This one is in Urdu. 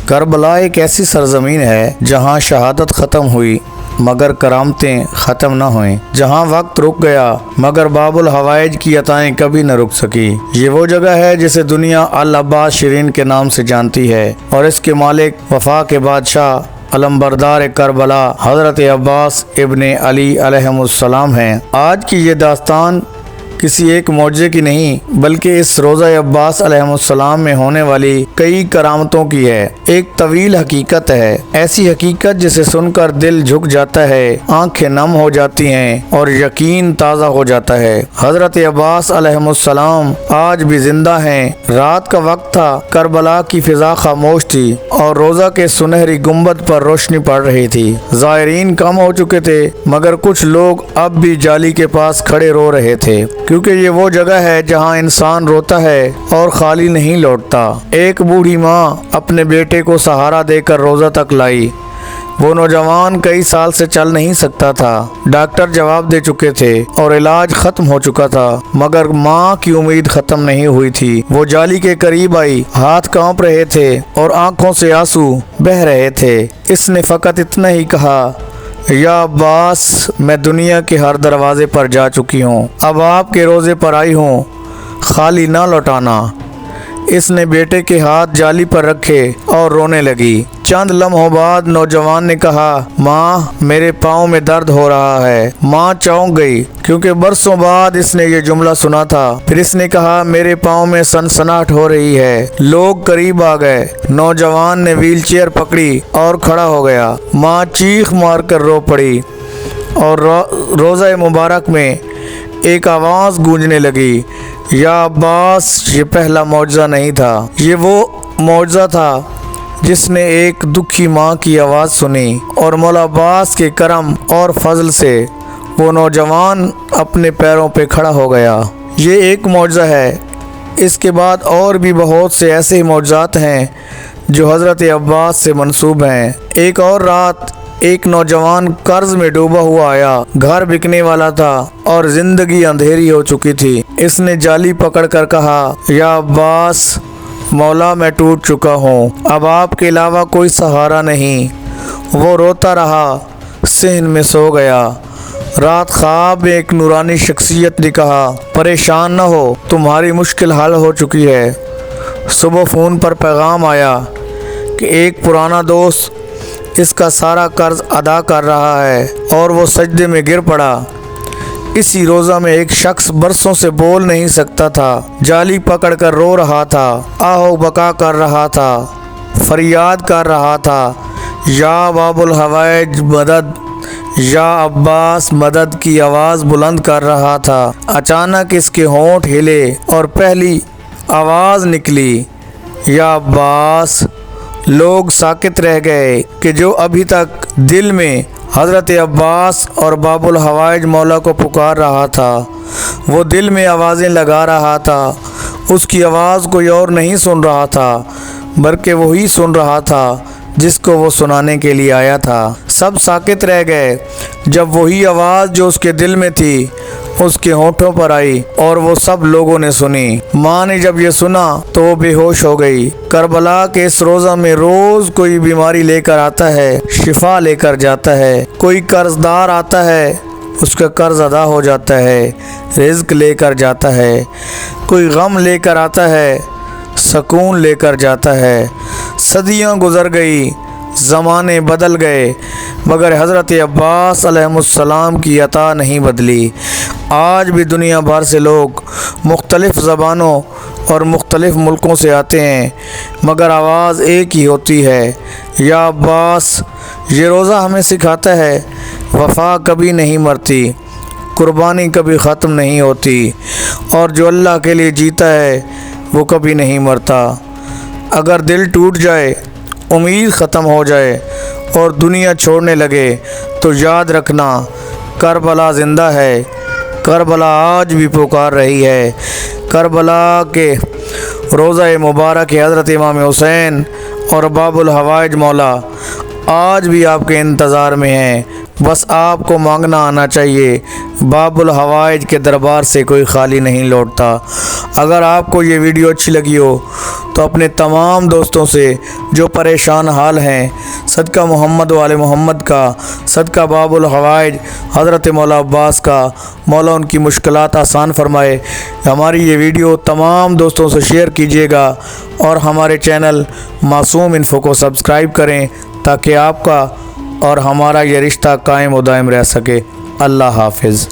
کربلا ایک ایسی سرزمین ہے جہاں شہادت ختم ہوئی مگر کرامتیں ختم نہ ہوئیں، جہاں وقت رک گیا مگر باب الحوائج کی عطائیں کبھی نہ رک سکی۔ یہ وہ جگہ ہے جسے دنیا العباس شرین کے نام سے جانتی ہے اور اس کے مالک وفا کے بادشاہ علمبردار کربلا حضرت عباس ابن علی علیہ السلام ہیں۔ آج کی یہ داستان کسی ایک معجزے کی نہیں بلکہ اس روضہ عباس علیہ السلام میں ہونے والی کئی کرامتوں کی ہے۔ ایک طویل حقیقت ہے، ایسی حقیقت جسے سن کر دل جھک جاتا ہے، آنکھیں نم ہو جاتی ہیں اور یقین تازہ ہو جاتا ہے۔ حضرت عباس علیہ السلام آج بھی زندہ ہیں۔ رات کا وقت تھا، کربلا کی فضا خاموش تھی اور روضہ کے سنہری گنبد پر روشنی پڑ رہی تھی۔ زائرین کم ہو چکے تھے مگر کچھ لوگ اب بھی جالی کے پاس کھڑے رو رہے تھے، کیونکہ یہ وہ جگہ ہے جہاں انسان روتا ہے اور خالی نہیں لوٹتا۔ ایک بوڑھی ماں اپنے بیٹے کو سہارا دے کر روضہ تک لائی۔ وہ نوجوان کئی سال سے چل نہیں سکتا تھا، ڈاکٹر جواب دے چکے تھے اور علاج ختم ہو چکا تھا، مگر ماں کی امید ختم نہیں ہوئی تھی۔ وہ جالی کے قریب آئی، ہاتھ کانپ رہے تھے اور آنکھوں سے آنسو بہہ رہے تھے۔ اس نے فقط اتنا ہی کہا، یا عباس، میں دنیا کے ہر دروازے پر جا چکی ہوں، اب آپ کے روضے پر آئی ہوں، خالی نہ لوٹانا۔ اس نے بیٹے کے ہاتھ جالی پر رکھے اور رونے لگی۔ چند لمحوں بعد نوجوان نے کہا، ماں، میرے پاؤں میں درد ہو رہا ہے۔ ماں چونک گئی کیونکہ برسوں بعد اس نے یہ جملہ سنا تھا۔ پھر اس نے کہا، میرے پاؤں میں سنسناہٹ ہو رہی ہے۔ لوگ قریب آ گئے، نوجوان نے ویل چیئر پکڑی اور کھڑا ہو گیا۔ ماں چیخ مار کر رو پڑی اور روضہ مبارک میں ایک آواز گونجنے لگی، یا عباس۔ یہ پہلا معجزہ نہیں تھا، یہ وہ معجزہ تھا جس نے ایک دکھی ماں کی آواز سنی، اور مولا عباس کے کرم اور فضل سے وہ نوجوان اپنے پیروں پہ کھڑا ہو گیا۔ یہ ایک معجزہ ہے، اس کے بعد اور بھی بہت سے ایسے معجزات ہیں جو حضرت عباس سے منسوب ہیں۔ ایک اور رات ایک نوجوان قرض میں ڈوبا ہوا آیا، گھر بکنے والا تھا اور زندگی اندھیری ہو چکی تھی۔ اس نے جالی پکڑ کر کہا، یا عباس، مولا، میں ٹوٹ چکا ہوں، اب آپ کے علاوہ کوئی سہارا نہیں۔ وہ روتا رہا، صحن میں سو گیا۔ رات خواب میں ایک نورانی شخصیت نے کہا، پریشان نہ ہو، تمہاری مشکل حل ہو چکی ہے۔ صبح فون پر پیغام آیا کہ ایک پرانا دوست اس کا سارا قرض ادا کر رہا ہے، اور وہ سجدے میں گر پڑا۔ اسی روضہ میں ایک شخص برسوں سے بول نہیں سکتا تھا، جالی پکڑ کر رو رہا تھا، آہو بکا کر رہا تھا، فریاد کر رہا تھا، یا باب الحوائج مدد، یا عباس مدد کی آواز بلند کر رہا تھا۔ اچانک اس کے ہونٹ ہلے اور پہلی آواز نکلی، یا عباس۔ لوگ ساکت رہ گئے کہ جو ابھی تک دل میں حضرت عباس اور باب الحوائج مولا کو پکار رہا تھا، وہ دل میں آوازیں لگا رہا تھا۔ اس کی آواز کوئی اور نہیں سن رہا تھا بلکہ وہی سن رہا تھا جس کو وہ سنانے کے لیے آیا تھا۔ سب ساکت رہ گئے جب وہی آواز جو اس کے دل میں تھی اس کے ہونٹوں پر آئی اور وہ سب لوگوں نے سنی۔ ماں نے جب یہ سنا تو وہ بے ہوش ہو گئی۔ کربلا کے اس روضہ میں روز کوئی بیماری لے کر آتا ہے، شفا لے کر جاتا ہے، کوئی قرض دار آتا ہے، اس کا قرض ادا ہو جاتا ہے، رزق لے کر جاتا ہے، کوئی غم لے کر آتا ہے، سکون لے کر جاتا ہے۔ صدیاں گزر گئی، زمانے بدل گئے، مگر حضرت عباس علیہ السلام کی عطا نہیں بدلی۔ آج بھی دنیا بھر سے لوگ مختلف زبانوں اور مختلف ملکوں سے آتے ہیں، مگر آواز ایک ہی ہوتی ہے، یا عباس۔ یہ روضہ ہمیں سکھاتا ہے، وفا کبھی نہیں مرتی، قربانی کبھی ختم نہیں ہوتی، اور جو اللہ کے لیے جیتا ہے وہ کبھی نہیں مرتا۔ اگر دل ٹوٹ جائے، امید ختم ہو جائے اور دنیا چھوڑنے لگے تو یاد رکھنا، کربلا زندہ ہے، کربلا آج بھی پکار رہی ہے۔ کربلا کے روضہ مبارک حضرت امام حسین اور باب الحوائج مولا آج بھی آپ کے انتظار میں ہیں، بس آپ کو مانگنا آنا چاہیے۔ باب الحوائج کے دربار سے کوئی خالی نہیں لوٹتا۔ اگر آپ کو یہ ویڈیو اچھی لگی ہو تو اپنے تمام دوستوں سے جو پریشان حال ہیں، صدقہ محمد و آل محمد کا، صدقہ باب الحوائج حضرت مولا عباس کا، مولا ان کی مشکلات آسان فرمائے، ہماری یہ ویڈیو تمام دوستوں سے شیئر کیجیے گا اور ہمارے چینل معصوم انفو کو سبسکرائب کریں تاکہ آپ کا اور ہمارا یہ رشتہ قائم و دائم رہ سکے۔ اللہ حافظ۔